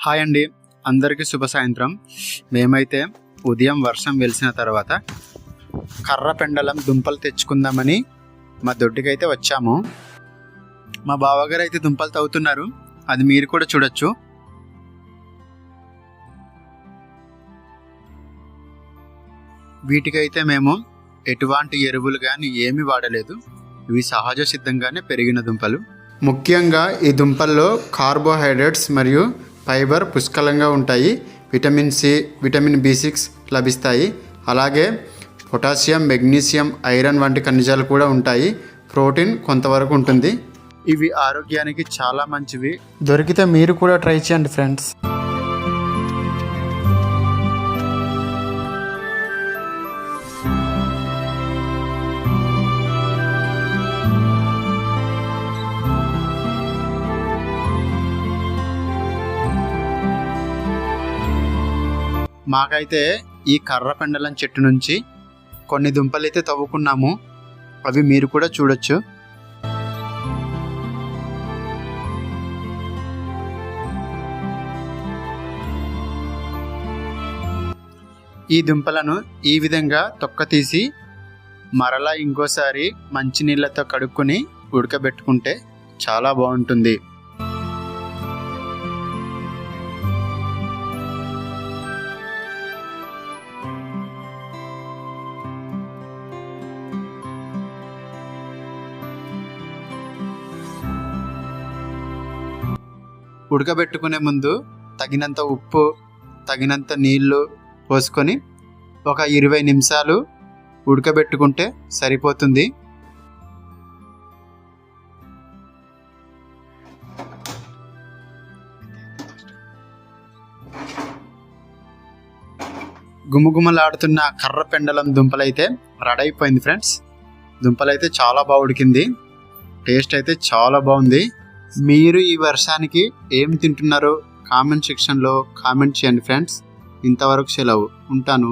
Hi అండి, అందరికీ శుభ సాయంత్రం. మేమైతే ఉదయం వర్షం వెలిసిన తర్వాత కర్ర పెండలం దుంపలు తెచ్చుకుందామని మా దొడ్డికైతే వచ్చాము. మా బావగారు అయితే దుంపలు తవ్వుతున్నారు, అది మీరు కూడా చూడొచ్చు. వీటికైతే మేము ఎటువంటి ఎరువులు కానీ ఏమీ వాడలేదు. ఇవి సహజ సిద్ధంగానే పెరిగిన దుంపలు. ముఖ్యంగా ఈ దుంపల్లో కార్బోహైడ్రేట్స్ మరియు ఫైబర్ పుష్కలంగా ఉంటాయి. విటమిన్ సి, విటమిన్ B6 లభిస్తాయి. అలాగే పొటాషియం, మెగ్నీషియం, ఐరన్ వంటి ఖనిజాలు కూడా ఉంటాయి. ప్రోటీన్ కొంతవరకు ఉంటుంది. ఇవి ఆరోగ్యానికి చాలా మంచివి. దొరికితే మీరు కూడా ట్రై చేయండి ఫ్రెండ్స్. మాకైతే ఈ కర్ర పెండలం చెట్టు నుంచి కొన్ని దుంపలు అయితే తవ్వుకున్నాము, అవి మీరు కూడా చూడొచ్చు. ఈ దుంపలను ఈ విధంగా తొక్క తీసి మరలా ఇంకోసారి మంచినీళ్ళతో కడుక్కొని ఉడకబెట్టుకుంటే చాలా బాగుంటుంది. ఉడకబెట్టుకునే ముందు తగినంత ఉప్పు, తగినంత నీళ్లు పోసుకొని ఒక 20 నిమిషాలు ఉడకబెట్టుకుంటే సరిపోతుంది. గుమగుమలాడుతున్న కర్ర పెండలం దుంపలైతే రెడీ అయిపోయింది ఫ్రెండ్స్. దుంపలైతే చాలా బాగా ఉడికింది, టేస్ట్ అయితే చాలా బాగుంది. మీరు ఈ వర్షానికి ఏం తింటున్నారో కామెంట్ సెక్షన్లో కామెంట్ చేయండి ఫ్రెండ్స్. ఇంతవరకు సెలవు, ఉంటాను.